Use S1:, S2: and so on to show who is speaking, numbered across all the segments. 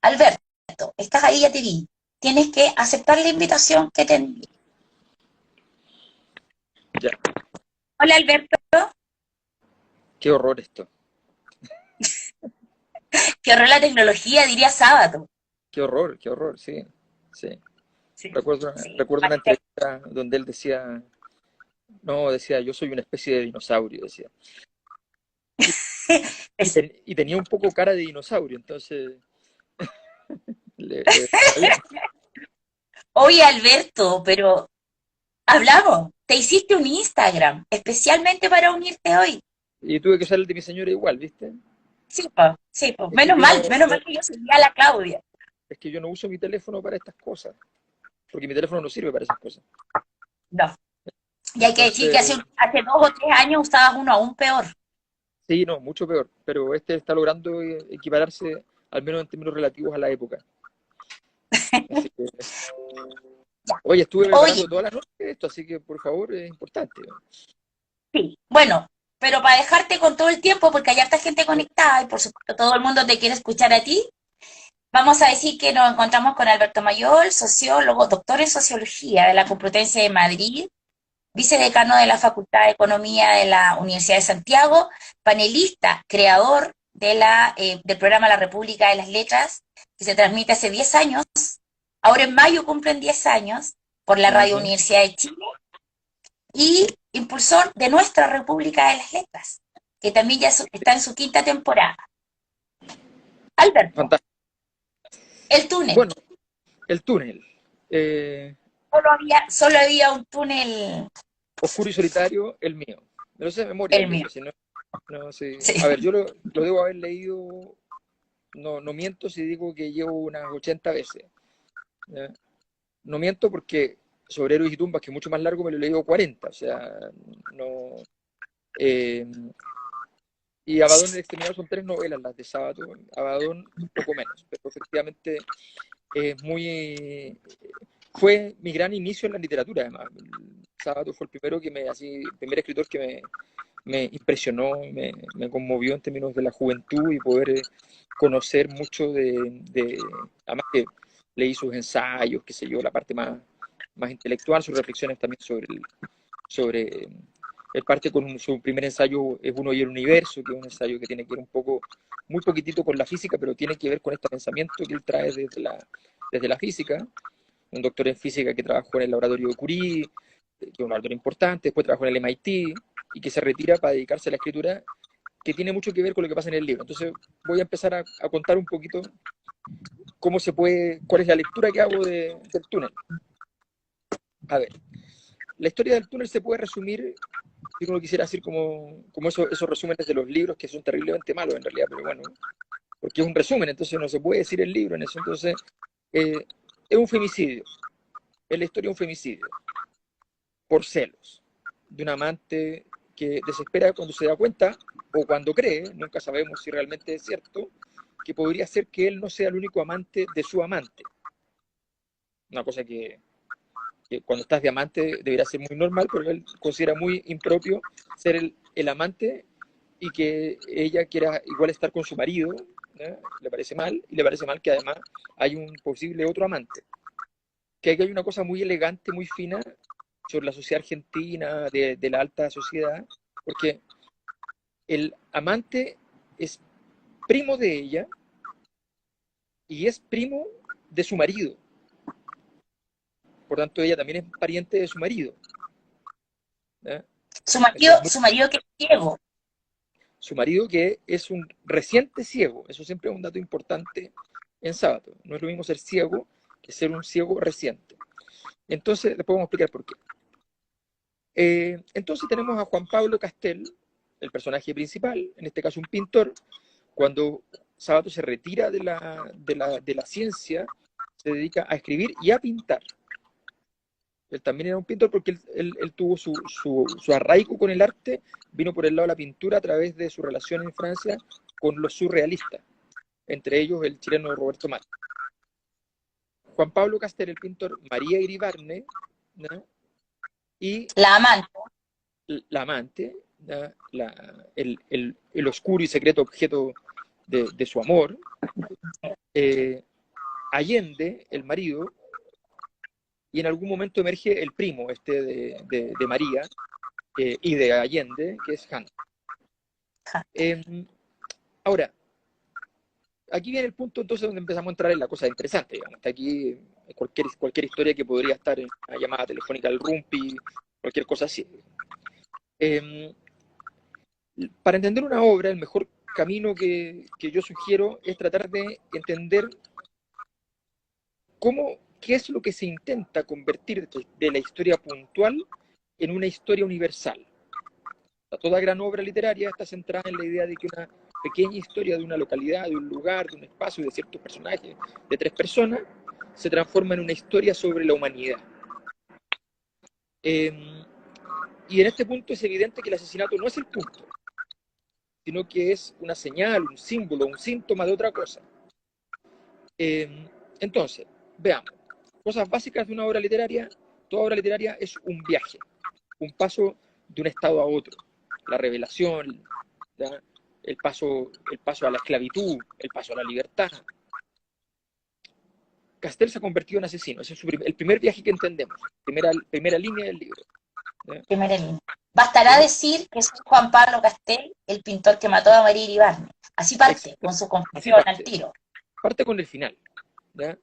S1: Alberto, estás ahí, ya te vi. Tienes que aceptar la invitación que te envíe.
S2: Ya,
S1: Hola, Alberto.
S2: qué horror esto.
S1: Que horror la tecnología, diría sábado.
S2: Qué horror, sí. Sí.
S1: Sí, sí.
S2: Recuerdo una entrevista donde él decía, no, decía, yo soy una especie de dinosaurio, decía. Y tenía un poco cara de dinosaurio, entonces le venía bien.
S1: Oye, Alberto, pero hablamos. Te hiciste un Instagram especialmente para unirte hoy.
S2: Y tuve que usar el de mi señora igual, ¿viste?
S1: Sí, pues, sí, po.
S2: Es que
S1: Menos mal que yo seguía a la Claudia.
S2: es que yo no uso mi teléfono para estas cosas, porque mi teléfono no sirve para esas cosas.
S1: No. Y hay que decir que
S2: Entonces,
S1: hace 2 o 3 años usabas uno aún peor.
S2: sí, no, mucho peor, pero este está logrando equipararse, al menos en términos relativos a la época. Así que,
S1: Ya.
S2: oye, estuve
S1: Oye,
S2: preparando toda la noche esto, así que por favor, es importante.
S1: sí, bueno, pero para dejarte con todo el tiempo, porque hay harta gente conectada y por supuesto todo el mundo te quiere escuchar a ti, vamos a decir que nos encontramos con Alberto Mayol, sociólogo, doctor en sociología de la Complutense de Madrid, vicedecano de la Facultad de Economía de la Universidad de Santiago, panelista, creador del programa La República de las Letras, que se transmite hace 10 años, ahora en mayo cumplen 10 años, por la Radio
S2: Ujú.
S1: Universidad de Chile, y impulsor de nuestra República de las Letras, que también ya está en su quinta temporada. Alberto,
S2: Fantástico.
S1: el túnel.
S2: Bueno, el túnel. Eh,
S1: Solo había un túnel,
S2: Oscuro y solitario, el mío. Me lo sé de memoria
S1: el
S2: el
S1: mío.
S2: libro, si no, no sé.
S1: Sí.
S2: A ver, lo debo haber leído, no, no miento si digo que llevo unas 80 veces. ¿Ya? No miento porque sobre Héroes y Tumbas, que es mucho más largo, me lo he leído 40. O sea, no. eh, y Abadón y el Exterminador son tres novelas las de Sábato. Abadón un poco menos, pero efectivamente es muy. Fue mi gran inicio en la literatura, además. Sábato fue el primero el primer escritor que me impresionó, me conmovió en términos de la juventud y poder conocer mucho además que leí sus ensayos, qué sé yo, la parte más intelectual, sus reflexiones también sobre él parte con su primer ensayo es Uno y el Universo, que es un ensayo que tiene que ver un poco, muy poquitito con la física, pero tiene que ver con este pensamiento que él trae desde la física, un doctor en física que trabajó en el laboratorio de Curie, que es un laboratorio importante, después trabajó en el MIT y que se retira para dedicarse a la escritura, que tiene mucho que ver con lo que pasa en el libro. Entonces voy a empezar a contar un poquito cuál es la lectura que hago del túnel. A ver, la historia del túnel se puede resumir, si uno quisiera decir como esos resúmenes de los libros que son terriblemente malos en realidad, pero bueno, porque es un resumen, entonces no se puede decir el libro en eso. Entonces, eh, es un femicidio, es la historia de un femicidio, por celos, de un amante que desespera cuando se da cuenta, o cuando cree, nunca sabemos si realmente es cierto, que podría ser que él no sea el único amante de su amante. Una cosa que cuando estás de amante debería ser muy normal, pero él considera muy impropio ser el amante y que ella quiera igual estar con su marido, ¿no? Le parece mal, y le parece mal que además hay un posible otro amante. Que aquí hay una cosa muy elegante, muy fina sobre la sociedad argentina, de la alta sociedad, porque el amante es primo de ella y es primo de su marido. Por tanto, ella también es pariente de su marido. ¿Ya? Eso es muy.
S1: Su marido que es ciego.
S2: Su marido que es un reciente ciego. Eso siempre es un dato importante en Sábato. No es lo mismo ser ciego que ser un ciego reciente. Entonces, después vamos a explicar por qué. Entonces tenemos a Juan Pablo Castel, el personaje principal, en este caso un pintor, cuando Sabato se retira de la ciencia, se dedica a escribir y a pintar. Él también era un pintor porque él tuvo su arraigo con el arte, vino por el lado de la pintura a través de su relación en Francia con los surrealistas, entre ellos el chileno Roberto Mar. Juan Pablo Castel, el pintor, María Iribarne, ¿no? Y
S1: La amante.
S2: la amante, ¿no? El oscuro y secreto objeto de su amor, Allende, el marido, y en algún momento emerge el primo de María y de Allende, que es Hunter. Ahora, aquí viene el punto entonces donde empezamos a entrar en la cosa interesante, digamos. Hasta aquí cualquier historia que podría estar en una llamada telefónica al Rumpi, cualquier cosa así. Para entender una obra, el mejor camino que yo sugiero es tratar de entender qué es lo que se intenta convertir de la historia puntual en una historia universal. Toda gran obra literaria está centrada en la idea de que una pequeña historia de una localidad, de un lugar, de un espacio, de ciertos personajes, de 3 personas, se transforma en una historia sobre la humanidad. Y en este punto es evidente que el asesinato no es el punto, sino que es una señal, un símbolo, un síntoma de otra cosa. Entonces, veamos, cosas básicas de una obra literaria. Toda obra literaria es un viaje, un paso de un estado a otro, la revelación, ¿ya? El paso a la esclavitud, el paso a la libertad. Castel se ha convertido en asesino, ese es el primer viaje que entendemos, primera línea del libro. ¿Ya?
S1: Primera línea. Bastará decir que es Juan Pablo Castel, el pintor que mató a María Iribarne. Así parte, con su confesión al tiro.
S2: Parte con el final, ¿ya?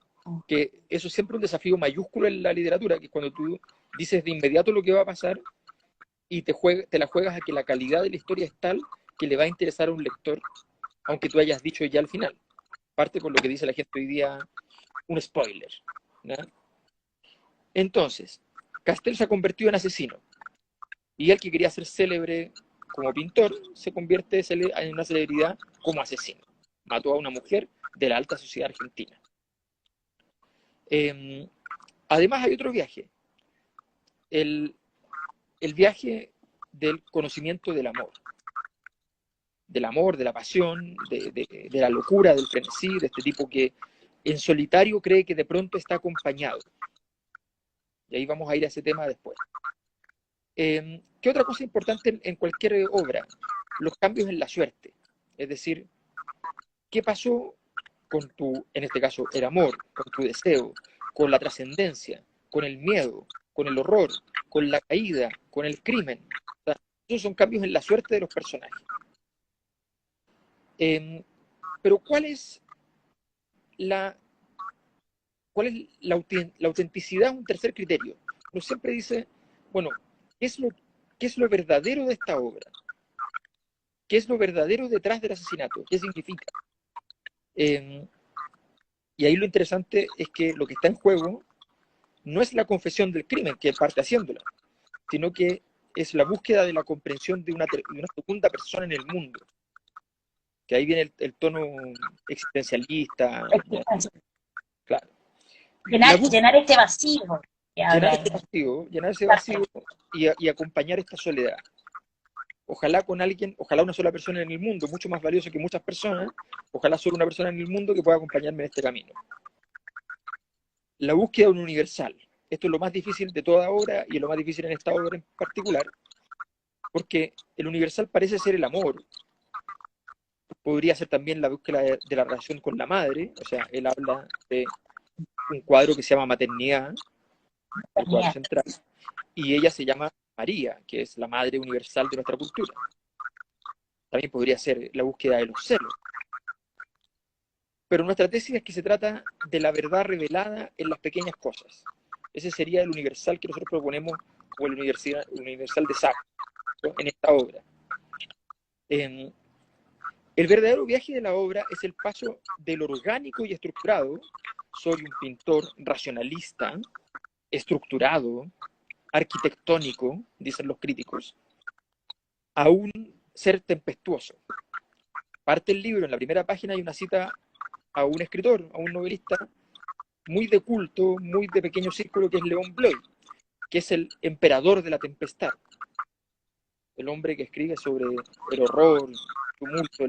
S2: Que eso es siempre un desafío mayúsculo en la literatura, que cuando tú dices de inmediato lo que va a pasar y te la juegas a que la calidad de la historia es tal que le va a interesar a un lector, aunque tú hayas dicho ya al final. Parte con lo que dice la gente hoy día, un spoiler, ¿ya? Entonces, Castel se ha convertido en asesino, y él, que quería ser célebre como pintor, se convierte en una celebridad como asesino. Mató a una mujer de la alta sociedad argentina. Además hay otro viaje, el viaje del conocimiento del amor, de la pasión, de la locura, del frenesí, de este tipo que en solitario cree que de pronto está acompañado. Y ahí vamos a ir a ese tema después. ¿Qué otra cosa importante en cualquier obra? Los cambios en la suerte. Es decir, ¿qué pasó con en este caso, el amor, con tu deseo, con la trascendencia, con el miedo, con el horror, con la caída, con el crimen? O sea, esos son cambios en la suerte de los personajes. Pero ¿cuál es la autenticidad? Un tercer criterio. Uno siempre dice, bueno, ¿qué es lo verdadero de esta obra? ¿Qué es lo verdadero detrás del asesinato? ¿Qué significa? Y ahí lo interesante es que lo que está en juego no es la confesión del crimen, que parte haciéndola, sino que es la búsqueda de la comprensión de una segunda persona en el mundo. Que ahí viene el tono existencialista. Claro.
S1: Llenar este vacío.
S2: Llenar ese vacío y acompañar esta soledad. Ojalá una sola persona en el mundo, mucho más valioso que muchas personas, ojalá solo una persona en el mundo que pueda acompañarme en este camino. La búsqueda de un universal. Esto es lo más difícil de toda obra y lo más difícil en esta obra en particular, porque el universal parece ser el amor. Podría ser también la búsqueda de la relación con la madre, o sea, él habla de un cuadro que se llama Maternidad, el cuadro central, y ella se llama María, que es la madre universal de nuestra cultura. También podría ser la búsqueda de los celos. Pero nuestra tesis es que se trata de la verdad revelada en las pequeñas cosas. Ese sería el universal que nosotros proponemos como el universal de Sartre, ¿no?, en esta obra. El verdadero viaje de la obra es el paso del orgánico y estructurado. Soy un pintor racionalista, estructurado, arquitectónico, dicen los críticos, a un ser tempestuoso. Parte el libro, en la primera página hay una cita a un escritor, a un novelista muy de culto, muy de pequeño círculo, que es León Bloy, que es el emperador de la tempestad. El hombre que escribe sobre el horror, el tumulto,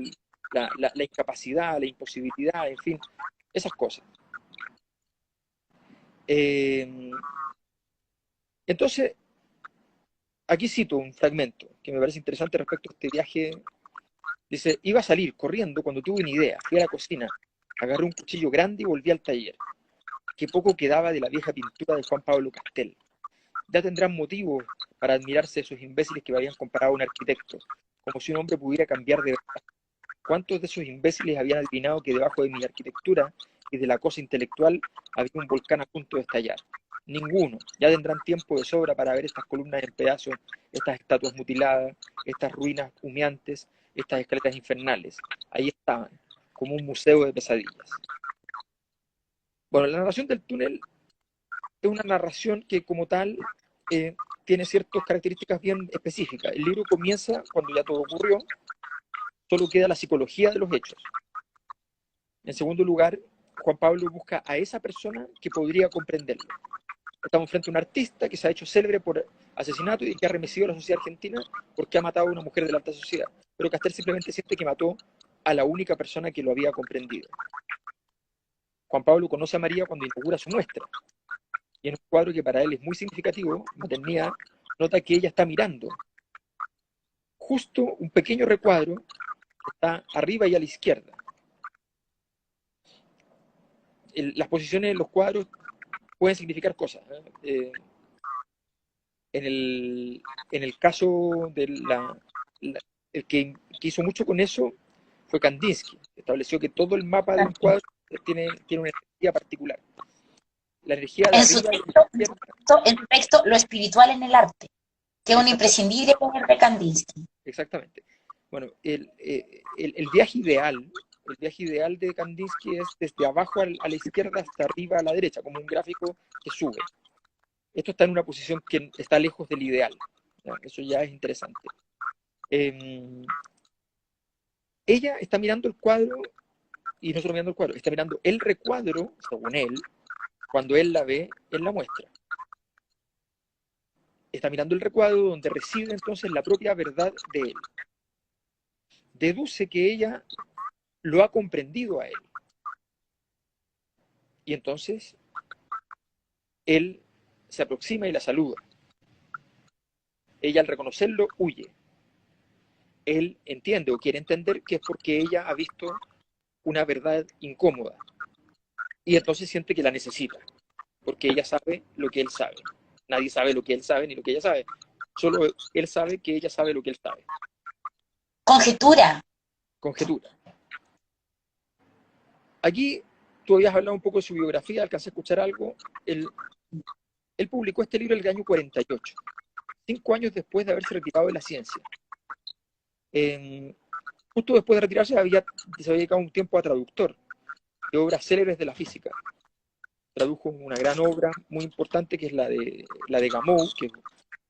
S2: la incapacidad, la imposibilidad, en fin, esas cosas. Entonces, aquí cito un fragmento que me parece interesante respecto a este viaje. Dice: iba a salir corriendo cuando tuve una idea. Fui a la cocina, agarré un cuchillo grande y volví al taller. que poco quedaba de la vieja pintura de Juan Pablo Castel. Ya tendrán motivos para admirarse de esos imbéciles que me habían comparado a un arquitecto, como si un hombre pudiera cambiar de verdad. ¿Cuántos de esos imbéciles habían adivinado que debajo de mi arquitectura y de la cosa intelectual había un volcán a punto de estallar? Ninguno. Ya tendrán tiempo de sobra para ver estas columnas en pedazos, estas estatuas mutiladas, estas ruinas humeantes, estas escaleras infernales. Ahí estaban, como un museo de pesadillas. Bueno, la narración del túnel es una narración que como tal tiene ciertas características bien específicas. El libro comienza cuando ya todo ocurrió, solo queda la psicología de los hechos. En segundo lugar, Juan Pablo busca a esa persona que podría comprenderlo. Estamos frente a un artista que se ha hecho célebre por asesinato y que ha remecido a la sociedad argentina porque ha matado a una mujer de la alta sociedad. Pero Castel simplemente siente que mató a la única persona que lo había comprendido. Juan Pablo conoce a María cuando inaugura su muestra. Y en un cuadro que para él es muy significativo, Maternidad, nota que ella está mirando. Justo un pequeño recuadro que está arriba y a la izquierda. Las posiciones de los cuadros pueden significar cosas. En el caso de el que hizo mucho con eso fue Kandinsky. Estableció que todo el mapa de un cuadro tiene una energía particular. La energía de
S1: En su
S2: arriba y de
S1: texto,
S2: la izquierda.
S1: en su texto, lo espiritual en el arte, que es un
S2: Exactamente.
S1: imprescindible poner de Kandinsky.
S2: Exactamente. Bueno, el viaje ideal de Kandinsky es desde abajo a la izquierda hasta arriba a la derecha, como un gráfico que sube. Esto está en una posición que está lejos del ideal. ¿Ya? Eso ya es interesante. Ella está mirando el cuadro, y no solo mirando el cuadro, está mirando el recuadro, según él, cuando él la ve en la muestra. Está mirando el recuadro donde reside entonces la propia verdad de él. Deduce que ella lo ha comprendido a él. Y entonces él se aproxima y la saluda. Ella al reconocerlo huye. Él entiende o quiere entender que es porque ella ha visto una verdad incómoda. Y entonces siente que la necesita, porque ella sabe lo que él sabe. Nadie sabe lo que él sabe ni lo que ella sabe. Solo él sabe que ella sabe lo que él sabe.
S1: Conjetura.
S2: Conjetura. Aquí tú habías hablado un poco de su biografía, alcancé a escuchar algo. Él publicó este libro en el año 48, 5 años después de haberse retirado de la ciencia. Justo después de retirarse se había dedicado un tiempo a traductor de obras célebres de la física. Tradujo una gran obra muy importante que es la de Gamow, que es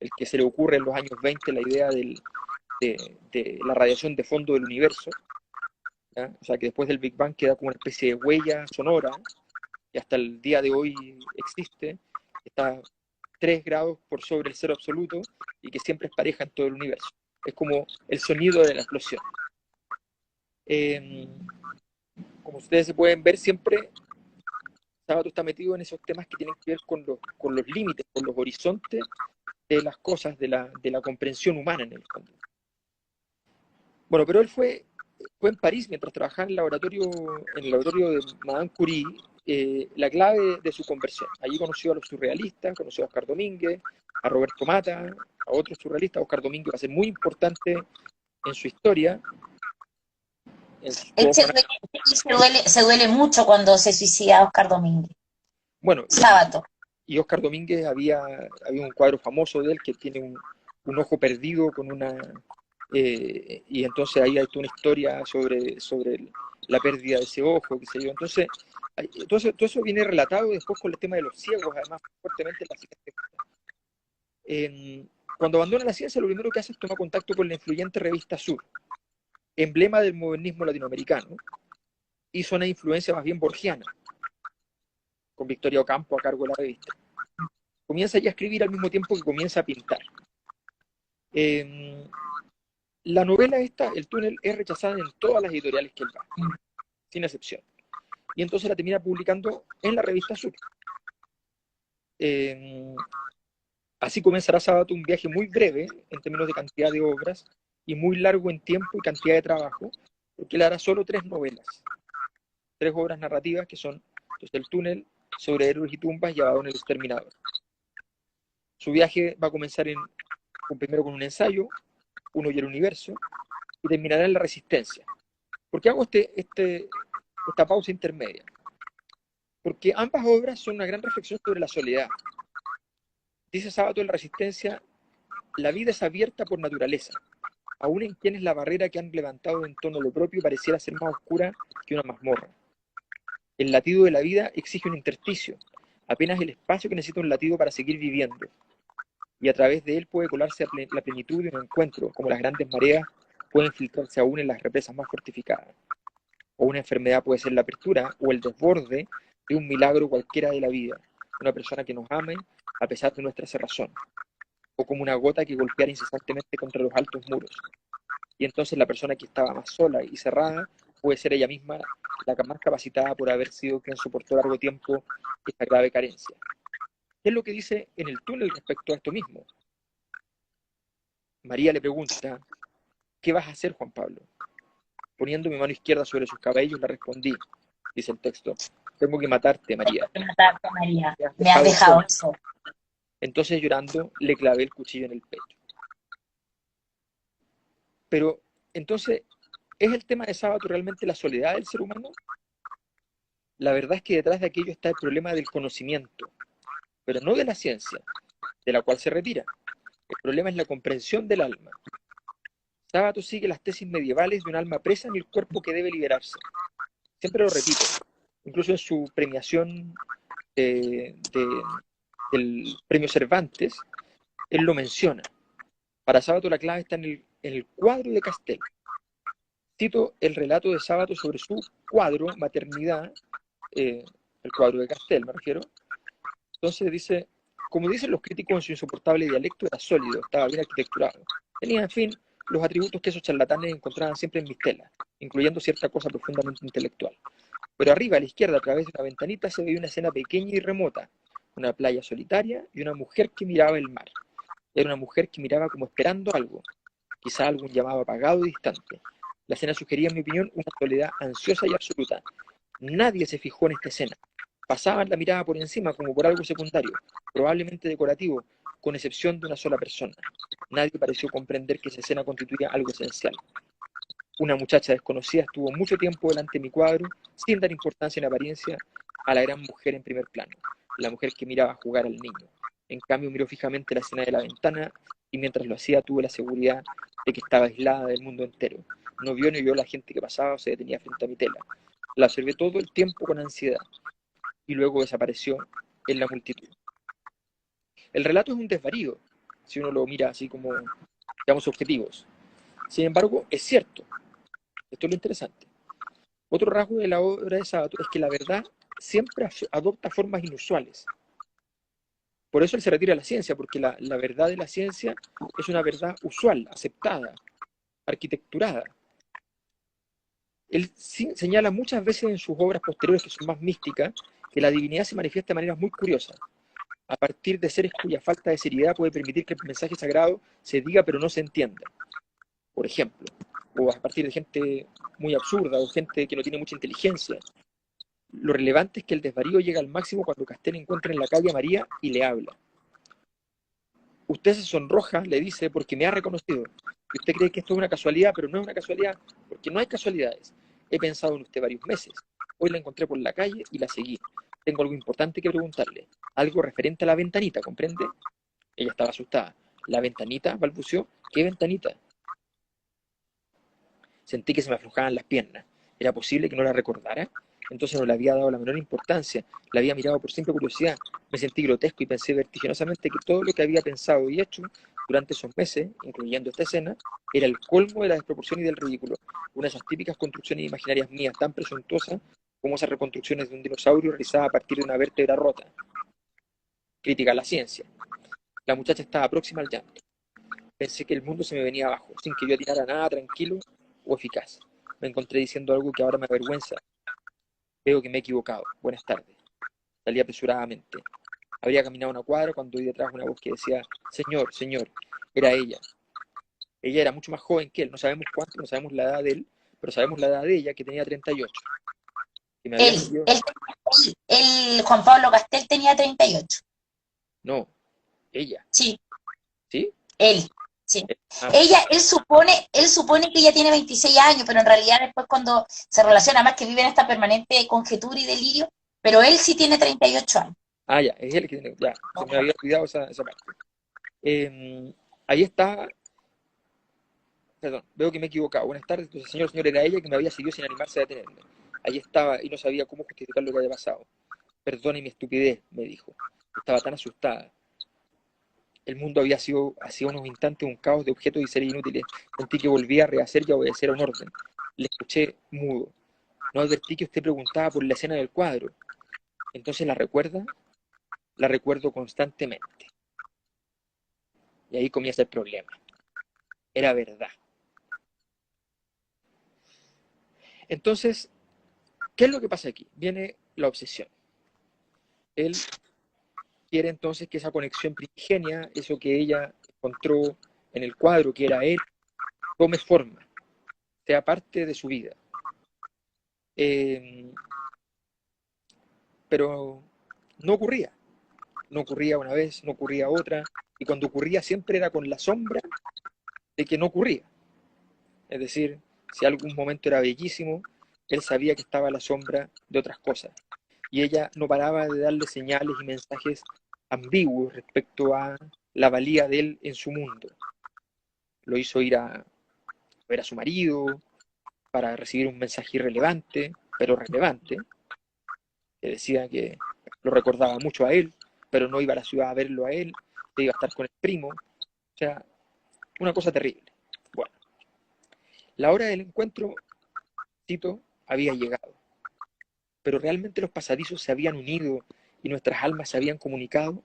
S2: el que se le ocurre en los años 20 la idea de la radiación de fondo del universo. ¿Ya? O sea, que después del Big Bang queda como una especie de huella sonora, y hasta el día de hoy existe, está 3 grados por sobre el cero absoluto y que siempre es pareja en todo el universo. Es como el sonido de la explosión. Como ustedes se pueden ver, siempre Sábato está metido en esos temas que tienen que ver con los límites, con los horizontes de las cosas, de la comprensión humana en el fondo. Bueno, pero él fue en París mientras trabajaba en el laboratorio de Madame Curie, la clave de su conversión. Allí conoció a los surrealistas, conoció a Oscar Domínguez, a Roberto Mata, a otros surrealistas. Oscar Domínguez va a ser muy importante en su historia.
S1: Él se duele mucho cuando se suicida Oscar Domínguez.
S2: Bueno,
S1: Sábato.
S2: y Oscar Domínguez había un cuadro famoso de él que tiene un ojo perdido con una... y entonces ahí hay toda una historia sobre la pérdida de ese ojo, qué sé yo. Entonces, todo eso viene relatado después con el tema de los ciegos, además, fuertemente en la ciencia. Cuando abandona la ciencia, lo primero que hace es tomar contacto con la influyente revista Sur, emblema del modernismo latinoamericano. Hizo una influencia más bien borgiana, con Victoria Ocampo a cargo de la revista. Comienza ya a escribir al mismo tiempo que comienza a pintar. La novela esta, El túnel, es rechazada en todas las editoriales que él va, sin excepción. Y entonces la termina publicando en la revista Sur. Así comenzará Sábato un viaje muy breve en términos de cantidad de obras y muy largo en tiempo y cantidad de trabajo, porque él hará solo 3 novelas, 3 obras narrativas que son entonces, El túnel, sobre héroes y tumbas y Abaddon el exterminador. Su viaje va a comenzar primero con un ensayo, Uno y el universo, y terminará en la resistencia. ¿Por qué hago esta pausa intermedia? Porque ambas obras son una gran reflexión sobre la soledad. Dice Sábato en la Resistencia, la vida es abierta por naturaleza, aun en quienes la barrera que han levantado en torno a lo propio pareciera ser más oscura que una mazmorra. El latido de la vida exige un intersticio, apenas el espacio que necesita un latido para seguir viviendo, y a través de él puede colarse la plenitud de un encuentro, como las grandes mareas pueden filtrarse aún en las represas más fortificadas. O una enfermedad puede ser la apertura o el desborde de un milagro cualquiera de la vida, una persona que nos ame a pesar de nuestra cerrazón, o como una gota que golpeara incesantemente contra los altos muros. Y entonces la persona que estaba más sola y cerrada puede ser ella misma la más capacitada por haber sido quien soportó largo tiempo esta grave carencia. ¿Qué es lo que dice en el túnel respecto a esto mismo? María le pregunta, ¿qué vas a hacer, Juan Pablo? Poniendo mi mano izquierda sobre sus cabellos, le respondí, dice el texto, tengo que matarte, María.
S1: Matarte, María.
S2: Me has
S1: Me has
S2: dejado
S1: dejado
S2: sola.
S1: eso.
S2: Entonces, llorando, le clavé el cuchillo en el pecho. Pero, entonces, ¿es el tema de Sábato realmente la soledad del ser humano? La verdad es que detrás de aquello está el problema del conocimiento, pero no de la ciencia, de la cual se retira. El problema es la comprensión del alma. Sábato sigue las tesis medievales de un alma presa en el cuerpo que debe liberarse. Siempre lo repito, incluso en su premiación del premio Cervantes, él lo menciona. Para Sábato la clave está en el cuadro de Castel. Cito el relato de Sábato sobre su cuadro, Maternidad, el cuadro de Castel, me refiero. Entonces dice, como dicen los críticos en su insoportable dialecto, era sólido, estaba bien arquitecturado. Tenía, en fin, los atributos que esos charlatanes encontraban siempre en mis telas, incluyendo cierta cosa profundamente intelectual. Pero arriba, a la izquierda, a través de una ventanita, se veía una escena pequeña y remota, una playa solitaria y una mujer que miraba el mar. Era una mujer que miraba como esperando algo, quizá algún llamado apagado y distante. La escena sugería, en mi opinión, una soledad ansiosa y absoluta. Nadie se fijó en esta escena. Pasaban la mirada por encima como por algo secundario, probablemente decorativo, con excepción de una sola persona. Nadie pareció comprender que esa escena constituía algo esencial. Una muchacha desconocida estuvo mucho tiempo delante de mi cuadro, sin dar importancia en apariencia a la gran mujer en primer plano, la mujer que miraba jugar al niño. En cambio, miró fijamente la escena de la ventana y mientras lo hacía tuve la seguridad de que estaba aislada del mundo entero. No vio ni vio a la gente que pasaba o se detenía frente a mi tela. La observé todo el tiempo con ansiedad y luego desapareció en la multitud. El relato es un desvarío, si uno lo mira así como, digamos, objetivos. Sin embargo, es cierto. Esto es lo interesante. Otro rasgo de la obra de Sábato es que la verdad siempre adopta formas inusuales. Por eso él se retira a la ciencia, porque la verdad de la ciencia es una verdad usual, aceptada, arquitecturada. Él señala muchas veces en sus obras posteriores, que son más místicas, que la divinidad se manifiesta de maneras muy curiosas, a partir de seres cuya falta de seriedad puede permitir que el mensaje sagrado se diga pero no se entienda, por ejemplo, o a partir de gente muy absurda o gente que no tiene mucha inteligencia. Lo relevante es que el desvarío llega al máximo cuando Castel encuentra en la calle a María y le habla. Usted se sonroja, le dice, porque me ha reconocido. Y usted cree que esto es una casualidad, pero no es una casualidad, porque no hay casualidades. He pensado en usted varios meses. Hoy la encontré por la calle y la seguí. Tengo algo importante que preguntarle. Algo referente a la ventanita, ¿comprende? Ella estaba asustada. ¿La ventanita?, balbuceó. ¿Qué ventanita? Sentí que se me aflojaban las piernas. ¿Era posible que no la recordara? Entonces no le había dado la menor importancia. La había mirado por simple curiosidad. Me sentí grotesco y pensé vertiginosamente que todo lo que había pensado y hecho durante esos meses, incluyendo esta escena, era el colmo de la desproporción y del ridículo. Una de esas típicas construcciones imaginarias mías, tan presuntuosas como esas reconstrucciones de un dinosaurio realizadas a partir de una vértebra rota. Crítica a la ciencia. La muchacha estaba próxima al llanto. Pensé que el mundo se me venía abajo, sin que yo atinara nada tranquilo o eficaz. Me encontré diciendo algo que ahora me avergüenza. Veo que me he equivocado. Buenas tardes. Salí apresuradamente. Habría caminado una cuadra cuando oí detrás una voz que decía, Señor, señor. Era ella. Ella era mucho más joven que él. No sabemos cuánto, no sabemos la edad de él, pero sabemos la edad de ella, que tenía 38. que me había
S1: Él,
S2: seguido.
S1: Juan Pablo Castel tenía 38.
S2: No, ella,
S1: Sí,
S2: ¿sí?
S1: él. Sí.
S2: Ah, pues,
S1: Él supone que ella tiene 26 años, pero en realidad después cuando se relaciona más que vive en esta permanente conjetura y delirio, pero él sí tiene 38 años.
S2: ya, es él que tiene, ya, se me había olvidado esa parte. Ahí está, perdón, veo que me he equivocado. Buenas tardes, entonces, señor, era ella que me había seguido sin animarse a detenerme. Ahí estaba y no sabía cómo justificar lo que había pasado. Perdone mi estupidez, me dijo. Estaba tan asustada. El mundo había sido, hacía unos instantes, un caos de objetos y seres inútiles. Sentí que volvía a rehacer y a obedecer a un orden. Le escuché mudo. No advertí que usted preguntaba por la escena del cuadro. Entonces, ¿la recuerda? La recuerdo constantemente. Y ahí comienza el problema. Era verdad. Entonces, ¿qué es lo que pasa aquí? Viene la obsesión. Él quiere entonces que esa conexión primigenia, eso que ella encontró en el cuadro, que era él, tome forma, sea parte de su vida. Eh, pero no ocurría. No ocurría una vez, no ocurría otra, y cuando ocurría siempre era con la sombra de que no ocurría. Es decir, si algún momento era bellísimo, él sabía que estaba a la sombra de otras cosas. Y ella no paraba de darle señales y mensajes ambiguos respecto a la valía de él en su mundo. Lo hizo ir a ver a su marido para recibir un mensaje irrelevante, pero relevante, que decía que lo recordaba mucho a él, pero no iba a la ciudad a verlo a él, que iba a estar con el primo. O sea, una cosa terrible. Bueno, la hora del encuentro, Tito, había llegado, pero realmente los pasadizos se habían unido y nuestras almas se habían comunicado.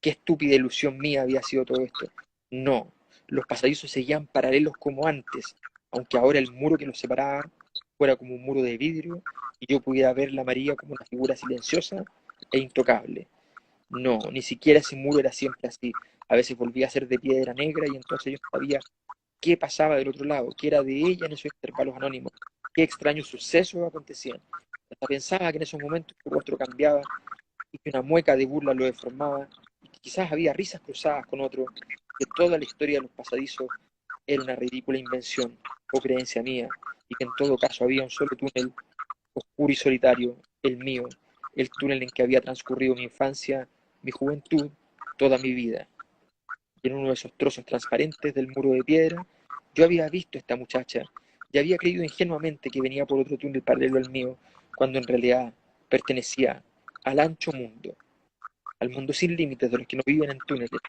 S2: Qué estúpida ilusión mía había sido todo esto. No, los pasadizos seguían paralelos como antes, aunque ahora el muro que los separaba fuera como un muro de vidrio y yo pudiera ver a María como una figura silenciosa e intocable. No, ni siquiera ese muro era siempre así. A veces volvía a ser de piedra negra y entonces yo no sabía qué pasaba del otro lado, qué era de ella en esos intervalos anónimos, qué extraños sucesos acontecían. Hasta pensaba que en esos momentos su rostro cambiaba y que una mueca de burla lo deformaba, y que quizás había risas cruzadas con otro, que toda la historia de los pasadizos era una ridícula invención o creencia mía, y que en todo caso había un solo túnel, oscuro y solitario, el mío, el túnel en que había transcurrido mi infancia, mi juventud, toda mi vida. Y en uno de esos trozos transparentes del muro de piedra, yo había visto a esta muchacha y había creído ingenuamente que venía por otro túnel paralelo al mío, cuando en realidad pertenecía al ancho mundo, al mundo sin límites de los que no viven en túneles,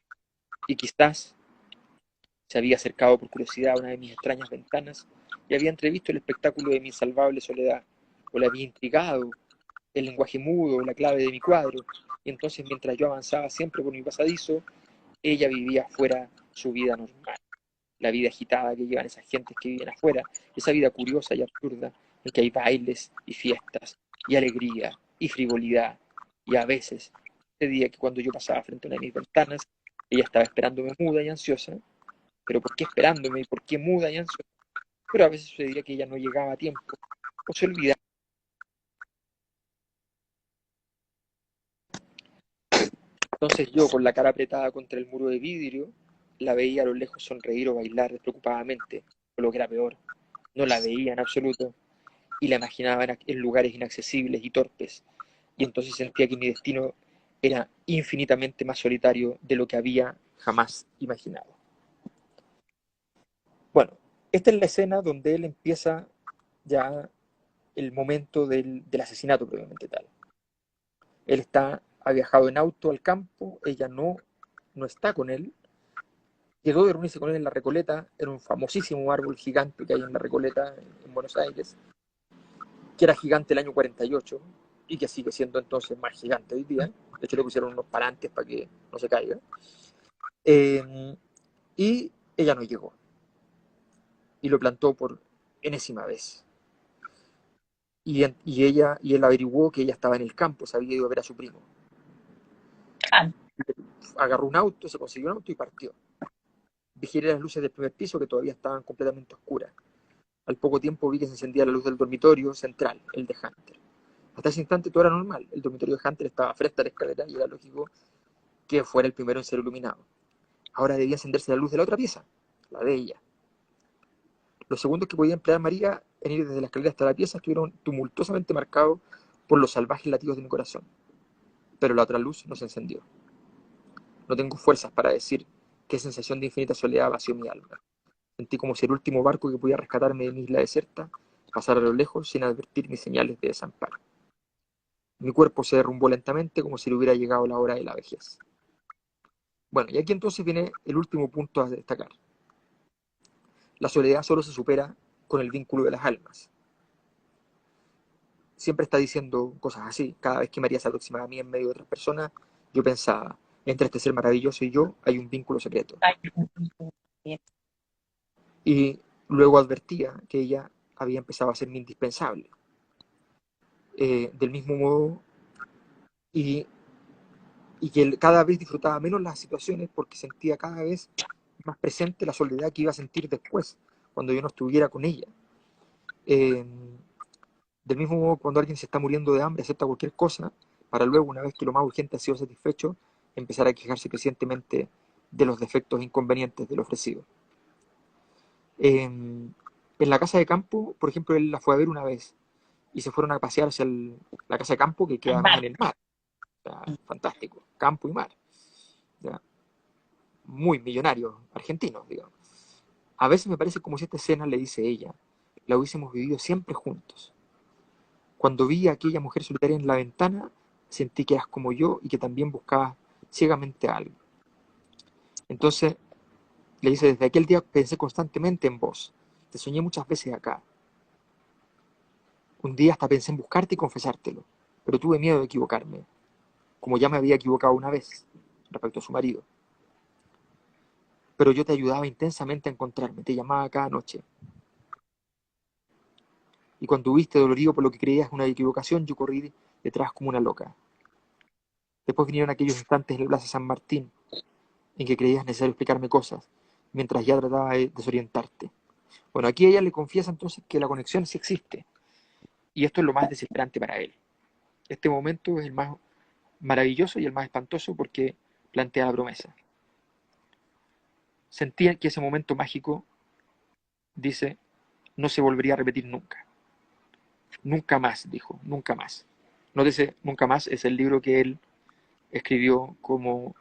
S2: y quizás se había acercado por curiosidad a una de mis extrañas ventanas y había entrevisto el espectáculo de mi insalvable soledad, o le había intrigado el lenguaje mudo, la clave de mi cuadro, y entonces mientras yo avanzaba siempre por mi pasadizo, ella vivía fuera su vida normal, la vida agitada que llevan esas gentes que viven afuera, esa vida curiosa y absurda, en que hay bailes y fiestas, y alegría, y frivolidad, y a veces, ese día que cuando yo pasaba frente a una de mis ventanas, ella estaba esperándome muda y ansiosa, pero ¿por qué esperándome y por qué muda y ansiosa? Pero a veces sucedía que ella no llegaba a tiempo, o se olvidaba. Entonces yo, con la cara apretada contra el muro de vidrio, la veía a lo lejos sonreír o bailar despreocupadamente, o lo que era peor, no la veía en absoluto, y la imaginaba en lugares inaccesibles y torpes, y entonces sentía que mi destino era infinitamente más solitario de lo que había jamás imaginado. Bueno, esta es la escena donde él empieza ya el momento del asesinato propiamente tal. Él ha viajado en auto al campo, ella no está con él, quedó de reunirse con él en la Recoleta, era un famosísimo árbol gigante que hay en la Recoleta, en Buenos Aires, que era gigante el año 48 y que sigue siendo entonces más gigante hoy día. De hecho, le pusieron unos parantes para que no se caiga. Y ella no llegó y lo plantó por enésima vez. Y él averiguó que ella estaba en el campo, se había ido a ver a su primo.
S1: Ah,
S2: Agarró un auto, se consiguió un auto y partió. Vigilé las luces del primer piso que todavía estaban completamente oscuras. Al poco tiempo vi que se encendía la luz del dormitorio central, el de Hunter. Hasta ese instante todo era normal. El dormitorio de Hunter estaba frente a la escalera y era lógico que fuera el primero en ser iluminado. Ahora debía encenderse la luz de la otra pieza, la de ella. Los segundos que podía emplear María en ir desde la escalera hasta la pieza estuvieron tumultuosamente marcados por los salvajes latidos de mi corazón. Pero la otra luz no se encendió. No tengo fuerzas para decir qué sensación de infinita soledad vació mi alma. Sentí como si el último barco que podía rescatarme de mi isla desierta pasara a lo lejos sin advertir mis señales de desamparo. Mi cuerpo se derrumbó lentamente como si le hubiera llegado la hora de la vejez. Bueno, y aquí entonces viene el último punto a destacar. La soledad solo se supera con el vínculo de las almas. Siempre está diciendo cosas así. Cada vez que María se aproximaba a mí en medio de otras personas, yo pensaba, entre este ser maravilloso y yo hay un vínculo secreto. Y luego advertía que ella había empezado a serme indispensable. Del mismo modo, y, y que cada vez disfrutaba menos las situaciones porque sentía cada vez más presente la soledad que iba a sentir después, cuando yo no estuviera con ella. Eh, del mismo modo, cuando alguien se está muriendo de hambre, acepta cualquier cosa, para luego, una vez que lo más urgente ha sido satisfecho, empezar a quejarse crecientemente de los defectos e inconvenientes del ofrecido. En la casa de campo, por ejemplo, él la fue a ver una vez y se fueron a pasear hacia la casa de campo que queda además en el mar. O sea, fantástico, campo y mar. ¿Ya? Muy millonarios argentinos, digamos. A veces me parece como si esta escena, le dice ella, la hubiésemos vivido siempre juntos. Cuando vi a aquella mujer solitaria en la ventana, sentí que eras como yo y que también buscabas ciegamente algo. Entonces, le dice, desde aquel día pensé constantemente en vos. Te soñé muchas veces acá. Un día hasta pensé en buscarte y confesártelo, pero tuve miedo de equivocarme, como ya me había equivocado una vez respecto a su marido. Pero yo te ayudaba intensamente a encontrarme, te llamaba cada noche. Y cuando hubiste dolorido por lo que creías una equivocación, yo corrí detrás como una loca. Después vinieron aquellos instantes en la Plaza San Martín, en que creías necesario explicarme cosas, mientras ya trataba de desorientarte. Bueno, aquí ella le confiesa entonces que la conexión sí existe, y esto es lo más desesperante para él. Este momento es el más maravilloso y el más espantoso porque plantea la promesa. Sentía que ese momento mágico, dice, no se volvería a repetir nunca. Nunca más, dijo, nunca más. Nótese, Nunca más es el libro que él escribió como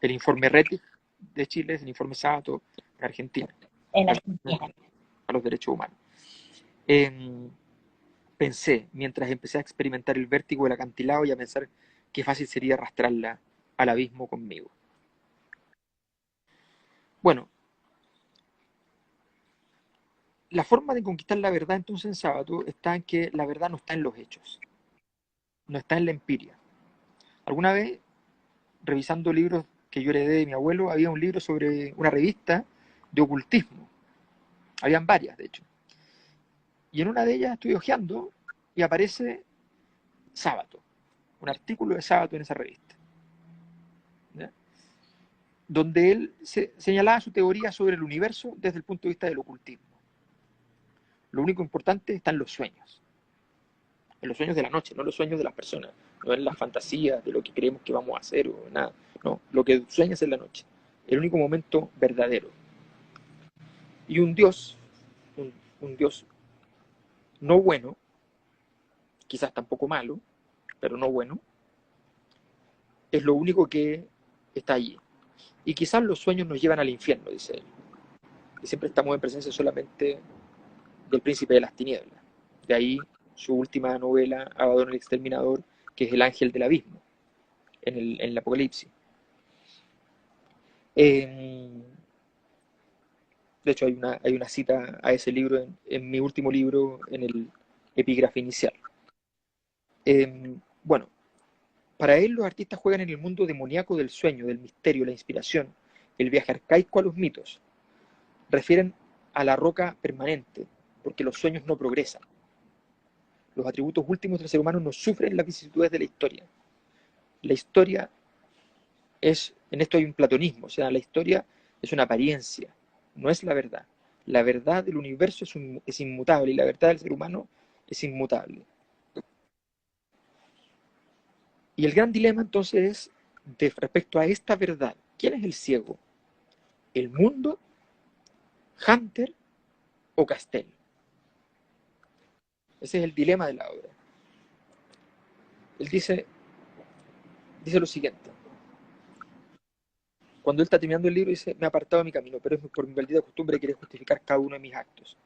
S2: el informe RETIC de Chile, es el informe Sábato para Argentina,
S1: En
S2: a
S1: Argentina.
S2: los derechos humanos. Eh, Pensé, mientras empecé a experimentar el vértigo del acantilado y a pensar qué fácil sería arrastrarla al abismo conmigo. Bueno, la forma de conquistar la verdad entonces en Sábato está en que la verdad no está en los hechos, no está en la empiria. Alguna vez, revisando libros que yo heredé de mi abuelo, había un libro sobre una revista de ocultismo. Habían varias, de hecho. Y en una de ellas estoy hojeando y aparece Sábato, un artículo de Sábato en esa revista, ¿ya? Donde él señalaba su teoría sobre el universo desde el punto de vista del ocultismo. Lo único importante está en los sueños de la noche, no en los sueños de las personas, no en las fantasías de lo que creemos que vamos a hacer o nada, no, lo que sueñas en la noche, el único momento verdadero. Y un Dios, un Dios no bueno, quizás tampoco malo, pero no bueno, es lo único que está allí. Y quizás los sueños nos llevan al infierno, dice él. Y siempre estamos en presencia solamente del príncipe de las tinieblas. De ahí su última novela, Abadón el Exterminador, que es el ángel del abismo, en el Apocalipsis. De hecho, hay una cita a ese libro en mi último libro, en el epígrafe inicial. Bueno, para él los artistas juegan en el mundo demoníaco del sueño, del misterio, la inspiración, el viaje arcaico a los mitos. Refieren a la roca permanente, porque los sueños no progresan. Los atributos últimos del ser humano no sufren las vicisitudes de la historia. La historia en esto hay un platonismo, o sea, la historia es una apariencia, no es la verdad. La verdad del universo es inmutable y la verdad del ser humano es inmutable. Y el gran dilema entonces es respecto a esta verdad. ¿Quién es el ciego? ¿El mundo, Hunter o Castell? Ese es el dilema de la obra. Él dice lo siguiente. Cuando él está terminando el libro dice, me he apartado de mi camino, pero es por mi maldita costumbre de querer justificar cada uno de mis actos.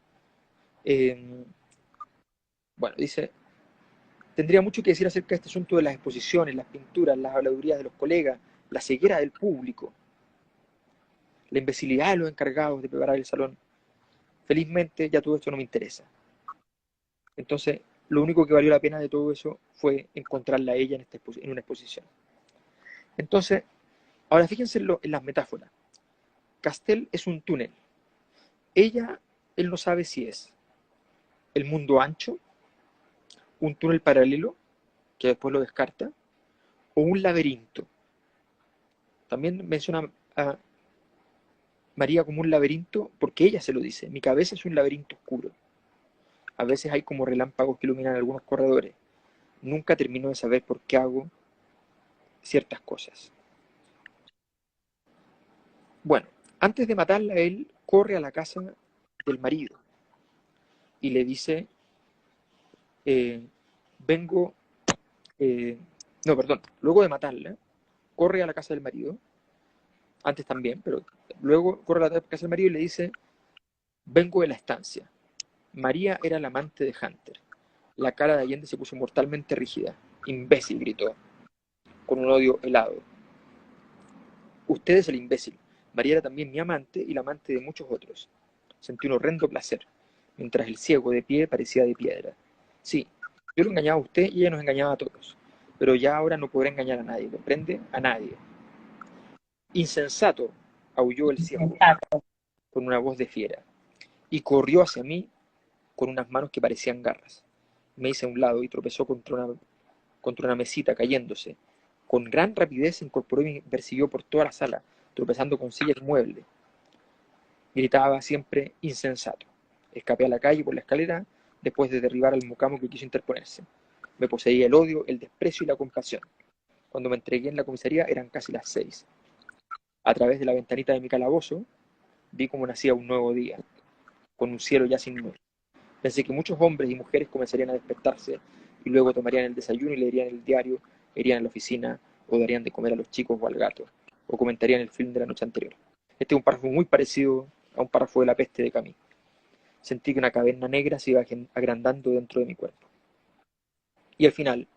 S2: Bueno, dice, tendría mucho que decir acerca de este asunto de las exposiciones, las pinturas, las habladurías de los colegas, la ceguera del público, la imbecilidad de los encargados de preparar el salón. Felizmente ya todo esto no me interesa. Entonces, lo único que valió la pena de todo eso fue encontrarla a ella en una exposición. Entonces, ahora fíjense en las metáforas. Castell es un túnel. Él no sabe si es el mundo ancho, un túnel paralelo, que después lo descarta, o un laberinto. También menciona a María como un laberinto porque ella se lo dice. Mi cabeza es un laberinto oscuro. A veces hay como relámpagos que iluminan algunos corredores. Nunca termino de saber por qué hago ciertas cosas. Bueno, antes de matarla, él corre a la casa del marido y le dice, vengo, no, perdón, luego de matarla, corre a la casa del marido, antes también, pero luego corre a la casa del marido y le dice, vengo de la estancia. María era la amante de Hunter. La cara de Allende se puso mortalmente rígida. Imbécil, gritó, con un odio helado. Usted es el imbécil. María era también mi amante y la amante de muchos otros. Sentí un horrendo placer, mientras el ciego de pie parecía de piedra. Sí, yo lo engañaba a usted y ella nos engañaba a todos. Pero ya ahora no podré engañar a nadie, ¿comprende? A nadie. Insensato, aulló el ciego,
S1: Exacto.
S2: con una voz de fiera, y corrió hacia mí con unas manos que parecían garras. Me hice a un lado y tropezó contra una mesita, cayéndose. Con gran rapidez se incorporó y me persiguió por toda la sala, tropezando con sillas y muebles. Gritaba siempre insensato. Escapé a la calle por la escalera después de derribar al mucamo que quiso interponerse. Me poseía el odio, el desprecio y la compasión. Cuando me entregué en la comisaría eran casi las 6. A través de la ventanita de mi calabozo vi cómo nacía un nuevo día, con un cielo ya sin nubes. Pensé que muchos hombres y mujeres comenzarían a despertarse y luego tomarían el desayuno y leerían el diario, irían a la oficina o darían de comer a los chicos o al gato, o comentarían el film de la noche anterior. Este es un párrafo muy parecido a un párrafo de La peste de Camus. Sentí que una caverna negra se iba agrandando dentro de mi cuerpo. Y al final,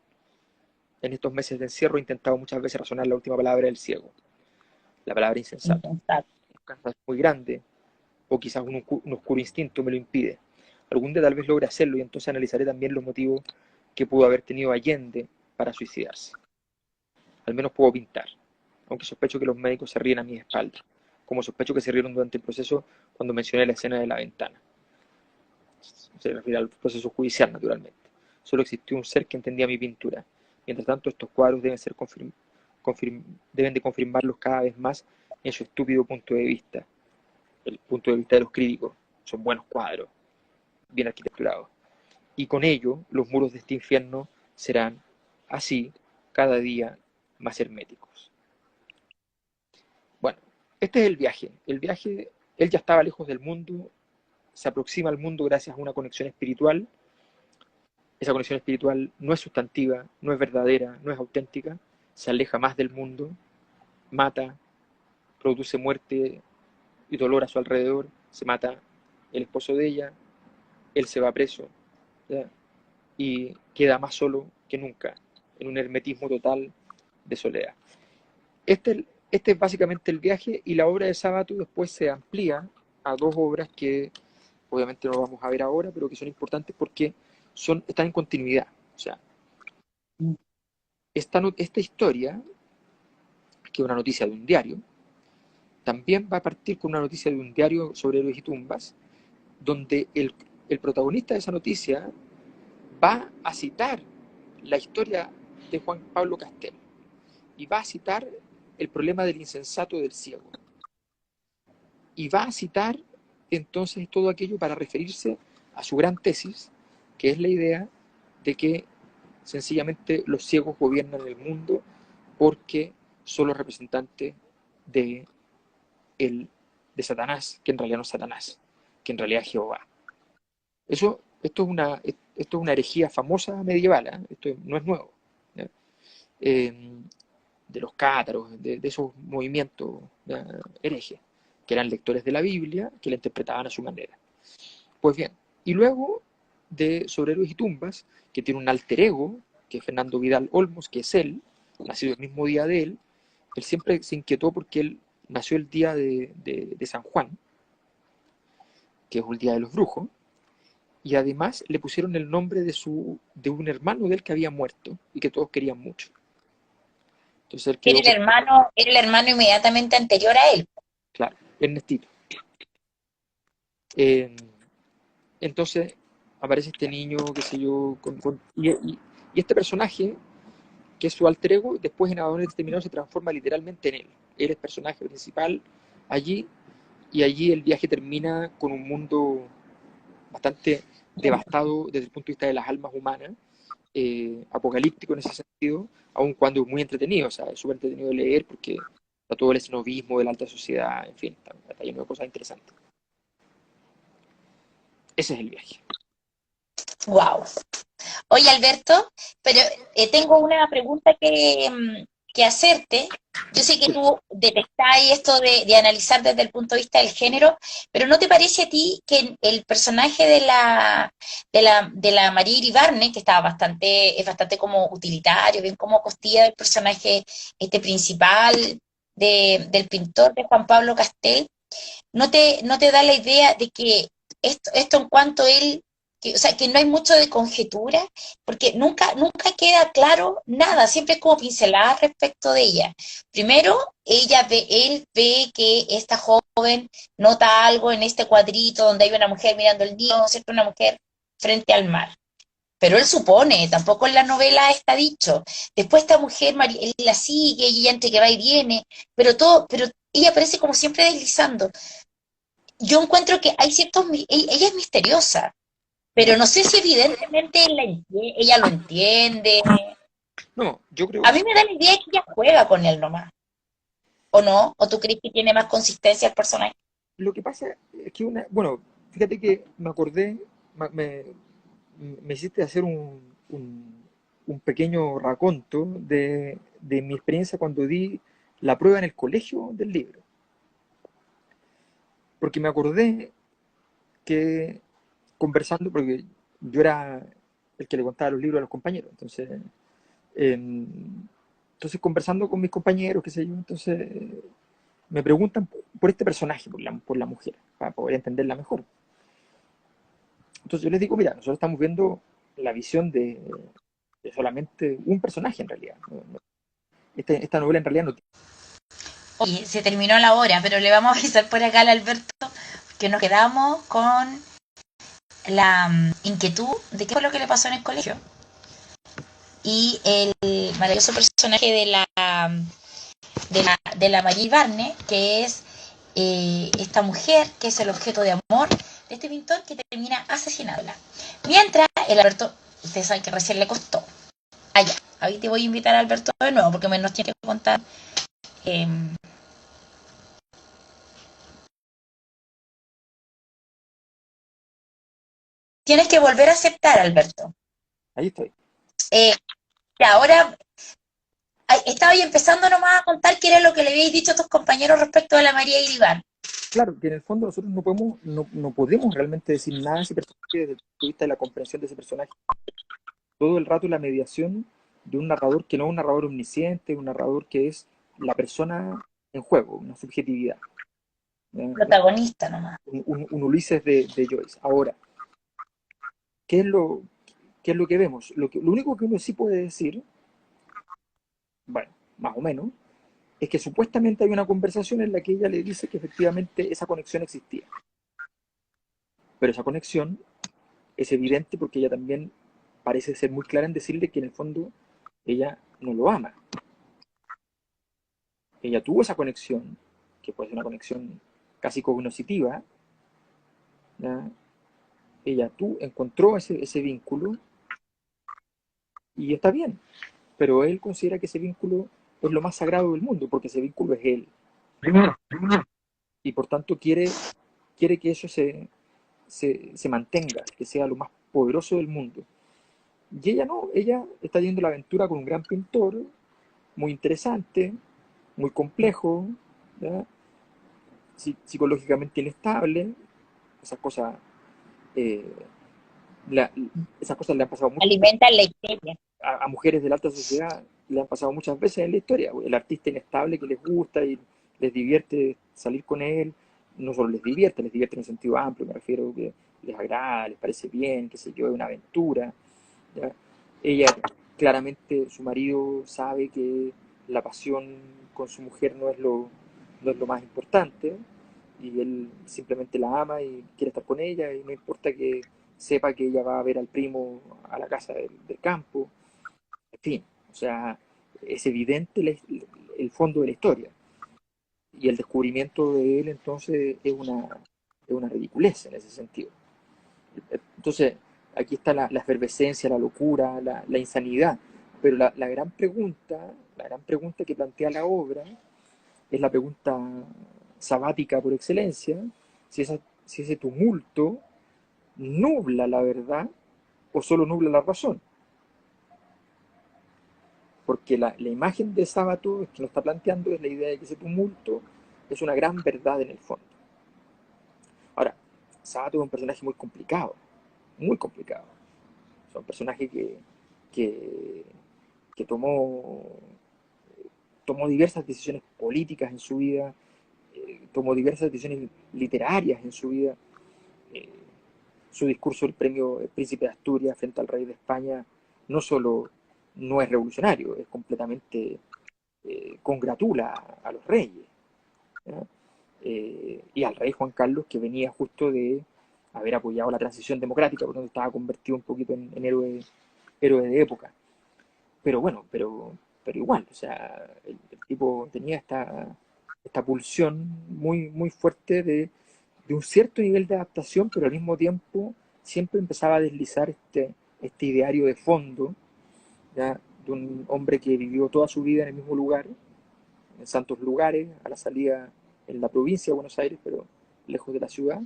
S2: en estos meses de encierro, he intentado muchas veces razonar la última palabra del ciego, la palabra insensato.
S1: Exacto.
S2: Un cansancio muy grande, o quizás un oscuro instinto me lo impide. Algún día tal vez logre hacerlo y entonces analizaré también los motivos que pudo haber tenido Allende para suicidarse. Al menos puedo pintar, aunque sospecho que los médicos se ríen a mi espalda, como sospecho que se rieron durante el proceso cuando mencioné la escena de la ventana. Se refiere al proceso judicial, naturalmente. Solo existió un ser que entendía mi pintura. Mientras tanto, estos cuadros deben de confirmarlos cada vez más en su estúpido punto de vista, el punto de vista de los críticos. Son buenos cuadros, bien arquitecturados. Y con ello, los muros de este infierno serán, así, cada día más herméticos. Bueno, este es el viaje. El viaje, él ya estaba lejos del mundo, se aproxima al mundo gracias a una conexión espiritual. Esa conexión espiritual no es sustantiva, no es verdadera, no es auténtica, se aleja más del mundo, mata, produce muerte y dolor a su alrededor, se mata el esposo de ella, él se va preso, ¿ya? Y queda más solo que nunca, en un hermetismo total de soledad. Este es básicamente el viaje y la obra de Sábato después se amplía a dos obras que obviamente no vamos a ver ahora, pero que son importantes porque están en continuidad. O sea, esta historia, que es una noticia de un diario, también va a partir con una noticia de un diario sobre héroes y tumbas, donde el protagonista de esa noticia va a citar la historia de Juan Pablo Castel y va a citar el problema del insensato del ciego y va a citar entonces todo aquello para referirse a su gran tesis, que es la idea de que sencillamente los ciegos gobiernan el mundo porque son los representantes de, el, de Satanás, que en realidad no es Satanás, que en realidad es Jehová. Esto es una herejía famosa medieval, ¿eh? Esto no es nuevo, ¿ya? Eh, de los cátaros, de esos movimientos, ¿ya?, herejes, que eran lectores de la Biblia, que la interpretaban a su manera. Pues bien, y luego de Sobre Héroes y Tumbas, que tiene un alter ego, que es Fernando Vidal Olmos, que es él, nacido el mismo día de él siempre se inquietó porque él nació el día de San Juan, que es el día de los brujos, y además le pusieron el nombre de un hermano de él que había muerto y que todos querían mucho. Entonces él quedó,
S1: Era el hermano inmediatamente anterior a él.
S2: claro, Ernestito. Eh, entonces aparece este niño, qué sé yo, y este personaje, que es su alter ego, después en Adonis Determinado se transforma literalmente en él. Él es personaje principal allí, y allí el viaje termina con un mundo bastante devastado desde el punto de vista de las almas humanas, apocalíptico en ese sentido, aun cuando es muy entretenido, o sea, es súper entretenido de leer porque está todo el escenobismo de la alta sociedad, en fin, está lleno de cosas interesantes. Ese es el viaje.
S1: Wow. Oye, Alberto, pero tengo una pregunta que hacerte. Yo sé que tú detestáis esto de analizar desde el punto de vista del género, pero ¿no te parece a ti que el personaje de la María Iribarne, que estaba es bastante como utilitario, bien como costilla del personaje este principal del pintor de Juan Pablo Castel, ¿no te da la idea de que esto en cuanto él, o sea, que no hay mucho de conjetura, porque nunca queda claro nada, siempre es como pincelada respecto de ella? Primero, él ve que esta joven nota algo en este cuadrito donde hay una mujer mirando el niño, ¿cierto? Una mujer frente al mar. Pero él supone, tampoco en la novela está dicho. Después esta mujer, él la sigue y ella entre que va y viene, pero ella parece como siempre deslizando. Yo encuentro que hay ella es misteriosa, pero no sé si evidentemente ella lo entiende.
S2: No, yo
S1: A
S2: creo,
S1: mí me da la idea de que ella juega con él nomás, ¿o no? ¿O tú crees que tiene más consistencia el personaje?
S2: lo que pasa es que bueno, fíjate que me acordé, me hiciste hacer un pequeño raconto de mi experiencia cuando di la prueba en el colegio del libro, porque me acordé que conversando, porque yo era el que le contaba los libros a los compañeros, entonces conversando con mis compañeros, qué sé yo, entonces me preguntan por este personaje, por la mujer, para poder entenderla mejor. Entonces yo les digo, mira, nosotros estamos viendo la visión de solamente un personaje en realidad. Esta novela en realidad no tiene.
S1: Oye, se terminó la hora, pero le vamos a avisar por acá al Alberto que nos quedamos con la inquietud de qué fue lo que le pasó en el colegio y el maravilloso personaje de la Marie Barne, que es esta mujer que es el objeto de amor de este pintor que termina asesinándola. Mientras el Alberto, ustedes saben que recién le costó. Allá, ahí te voy a invitar a Alberto de nuevo porque nos tiene que contar. Eh, Tienes que volver a aceptar, Alberto.
S2: Ahí estoy.
S1: Eh, que ahora estaba ahí empezando nomás a contar qué era lo que le habéis dicho a tus compañeros respecto a la María Iribar.
S2: Claro, que en el fondo nosotros no podemos realmente decir nada de ese personaje desde el punto de vista de la comprensión de ese personaje. Todo el rato la mediación de un narrador que no es un narrador omnisciente, un narrador que es la persona en juego, una subjetividad.
S1: Protagonista nomás.
S2: Un Ulises de Joyce. Ahora, ¿qué es qué es lo que vemos? Lo único que uno sí puede decir, bueno, más o menos, es que supuestamente hay una conversación en la que ella le dice que efectivamente esa conexión existía. Pero esa conexión es evidente porque ella también parece ser muy clara en decirle que en el fondo ella no lo ama. Ella tuvo esa conexión, que puede ser una conexión casi cognoscitiva, ¿ya? Encontró ese vínculo, y está bien, pero él considera que ese vínculo es lo más sagrado del mundo, porque ese vínculo es él, y por tanto quiere que eso se mantenga, que sea lo más poderoso del mundo. Y ella no, ella está yendo la aventura con un gran pintor, muy interesante, muy complejo, ¿ya? Psicológicamente inestable, esas cosas, eh, la- esas cosas le han pasado muchas veces
S1: Alimentan la histeria.
S2: a mujeres de la alta sociedad, le han pasado muchas veces en la historia. El artista inestable que les gusta y les divierte salir con él, no solo les divierte en el sentido amplio, me refiero que les agrada, les parece bien, qué sé yo, es una aventura, ¿ya? Ella, claramente, su marido sabe que la pasión con su mujer no es lo más importante, y él simplemente la ama y quiere estar con ella, y no importa que sepa que ella va a ver al primo a la casa del campo, en fin, o sea, es evidente el fondo de la historia. Y el descubrimiento de él entonces es una ridiculez en ese sentido. Entonces, aquí está la efervescencia, la locura, la insanidad. Pero la gran pregunta que plantea la obra es la pregunta sabática por excelencia, si ese tumulto nubla la verdad o solo nubla la razón. Porque la imagen de Sábato que nos está planteando es la idea de que ese tumulto es una gran verdad en el fondo. Ahora, Sábato es un personaje muy complicado, muy complicado. Es un personaje que, que tomó diversas decisiones políticas en su vida, tomó diversas decisiones literarias en su vida. Eh, Su discurso del premio Príncipe de Asturias frente al rey de España no solo no es revolucionario, es completamente congratula a los reyes, ¿ya? Y al rey Juan Carlos, que venía justo de haber apoyado la transición democrática, por lo tanto estaba convertido un poquito en héroe de época. Pero bueno, pero igual, o sea, el tipo tenía esta pulsión muy fuerte de un cierto nivel de adaptación, pero al mismo tiempo siempre empezaba a deslizar este ideario de fondo, ¿ya? De un hombre que vivió toda su vida en el mismo lugar, en santos lugares, a la salida en la provincia de Buenos Aires, pero lejos de la ciudad,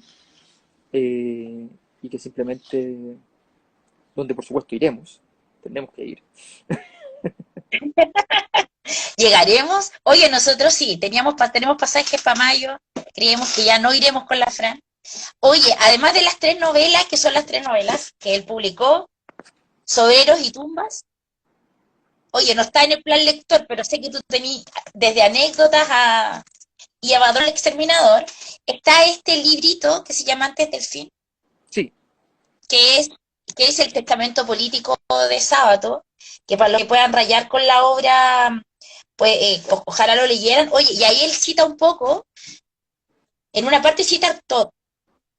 S2: eh, y que simplemente, donde por supuesto iremos, tendremos que ir.
S1: ¿Llegaremos? Oye, nosotros sí, tenemos pasajes para mayo, creemos que ya no iremos con la Fran. Oye, además de las tres novelas, que son las tres novelas que él publicó, Soberos y Tumbas, oye, no está en el plan lector, pero sé que tú tenías desde anécdotas y Abadón el Exterminador, está este librito que se llama Antes del Fin,
S2: Sí,
S1: que es, que es el testamento político de Sábato, que para los que puedan rayar con la obra, pues ojalá lo leyeran. Oye, y ahí él cita un poco, en una parte cita a Artaud,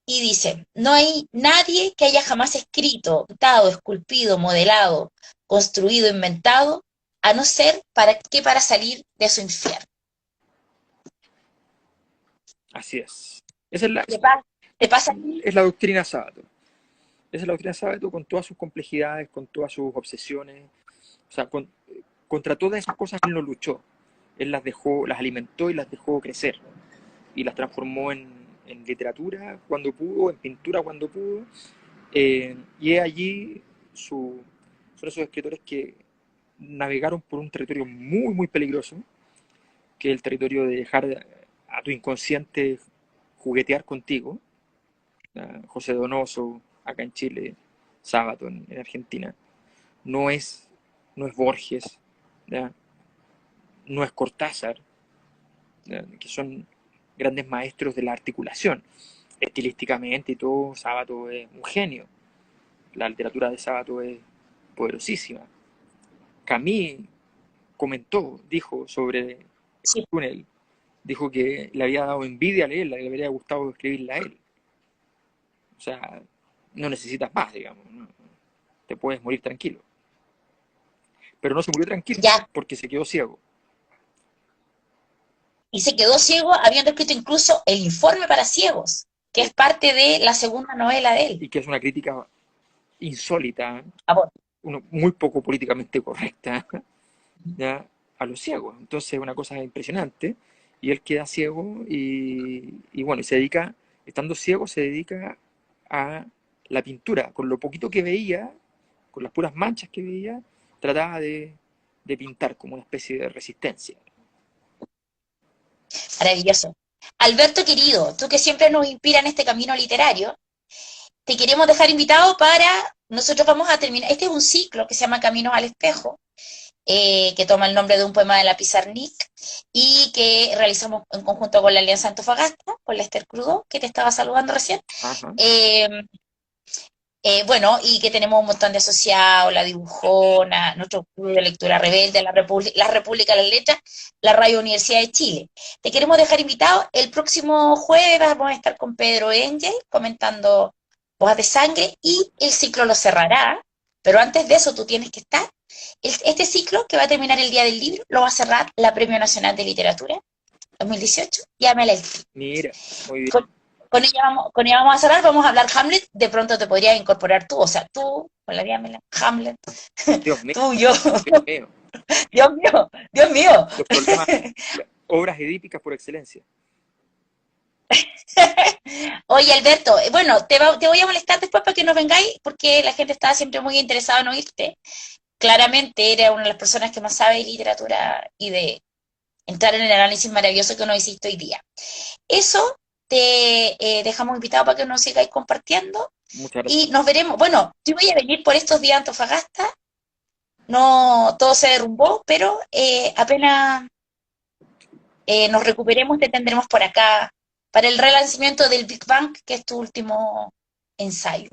S1: y dice, no hay nadie que haya jamás escrito, pintado, esculpido, modelado, construido, inventado, a no ser para salir de su infierno.
S2: así es. Esa es
S1: ¿Te pasa, te pasa?
S2: es la doctrina sábado. Esa es la doctrina sábado con todas sus complejidades, con todas sus obsesiones. O sea, contra todas esas cosas él no luchó. Él las dejó, las alimentó y las dejó crecer. Y las transformó en literatura cuando pudo, en pintura cuando pudo. Y es allí son esos escritores que navegaron por un territorio muy peligroso, que es el territorio de dejar a tu inconsciente juguetear contigo. José Donoso, acá en Chile, Sábato en Argentina. No es, no es Borges, ¿ya? No es Cortázar, ¿ya? Que son grandes maestros de la articulación. Estilísticamente y todo, Sábato es un genio. La literatura de Sábato es poderosísima. Camus comentó, dijo sobre
S1: Sí,
S2: Túnel, dijo que le había dado envidia a leerla, que le habría gustado escribirla a él. O sea, no necesitas más, digamos, ¿no? Te puedes morir tranquilo. Pero no se murió tranquilo,
S1: ya.
S2: porque se quedó ciego.
S1: Y se quedó ciego habiendo escrito incluso el informe para ciegos, que
S2: Eh,
S1: es parte de la segunda novela de él.
S2: y que es una crítica insólita,
S1: Ah, bueno.
S2: muy poco políticamente correcta, ¿ya? A los ciegos. Entonces es una cosa impresionante. Y él queda ciego y bueno, y se dedica, estando ciego, se dedica a la pintura. Con lo poquito que veía, con las puras manchas que veía, trataba de pintar como una especie de resistencia.
S1: Maravilloso. Alberto querido, tú que siempre nos inspira en este camino literario, te queremos dejar invitado para, nosotros vamos a terminar, este es un ciclo que se llama Caminos al Espejo, que toma el nombre de un poema de la Pizarnik y que realizamos en conjunto con la Alianza Antofagasta, con Lester Crudo, que te estaba saludando recién.
S2: Ajá.
S1: Eh, bueno, y que tenemos un montón de asociados, la Dibujona, nuestro club de lectura rebelde, la República de las Letras, la Radio Universidad de Chile. Te queremos dejar invitado. El próximo jueves vamos a estar con Pedro Engel comentando Hojas de Sangre y el ciclo lo cerrará, pero antes de eso tú tienes que estar. Este ciclo, que va a terminar el Día del Libro, lo va a cerrar la Premio Nacional de Literatura 2018 y Amela El
S2: Mira, muy
S1: con,
S2: bien.
S1: con ella vamos a cerrar, vamos a hablar Hamlet, de pronto te podrías incorporar tú, o sea, tú, con la Diámela, Hamlet,
S2: Dios mío,
S1: tú, yo,
S2: Dios mío.
S1: Dios mío, Dios mío.
S2: Los problemas, obras edípicas por excelencia.
S1: Oye, Alberto, bueno, te voy a molestar después para que nos vengáis, porque la gente estaba siempre muy interesada en oírte. Claramente eres una de las personas que más sabe de literatura y de entrar en el análisis maravilloso que nos hiciste hoy día. Eso te dejamos invitado para que nos sigáis compartiendo.
S2: Muchas gracias.
S1: Y nos veremos. Bueno, yo voy a venir por estos días a Antofagasta. No todo se derrumbó, pero apenas nos recuperemos, te tendremos por acá para el relanzamiento del Big Bang, que es tu último ensayo.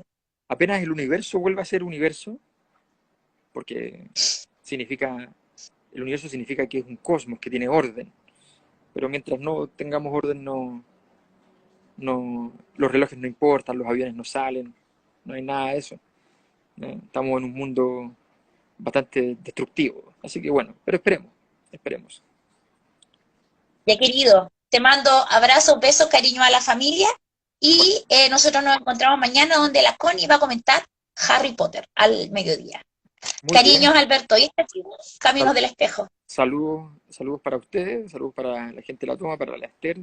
S2: Apenas el universo vuelva a ser universo, porque significa, el universo significa que es un cosmos, que tiene orden. Pero mientras no tengamos orden, los relojes no importan, los aviones no salen, no hay nada de eso. ¿No? Estamos en un mundo bastante destructivo. Así que bueno, pero esperemos, esperemos.
S1: Ya querido, te mando abrazos, besos, cariño a la familia
S2: Bueno,
S1: y nosotros nos encontramos mañana donde la Connie va a comentar Harry Potter al mediodía.
S2: muy bien.
S1: Cariños, Alberto, y este chico, Caminos
S2: Sal-
S1: del Espejo.
S2: saludos, saludos para ustedes, saludos para la gente de la toma, para la Esther,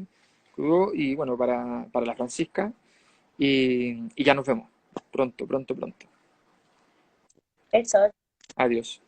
S2: Crudo, y bueno, para la Francisca. Y ya nos vemos. Pronto, pronto, pronto.
S1: Eso.
S2: Adiós.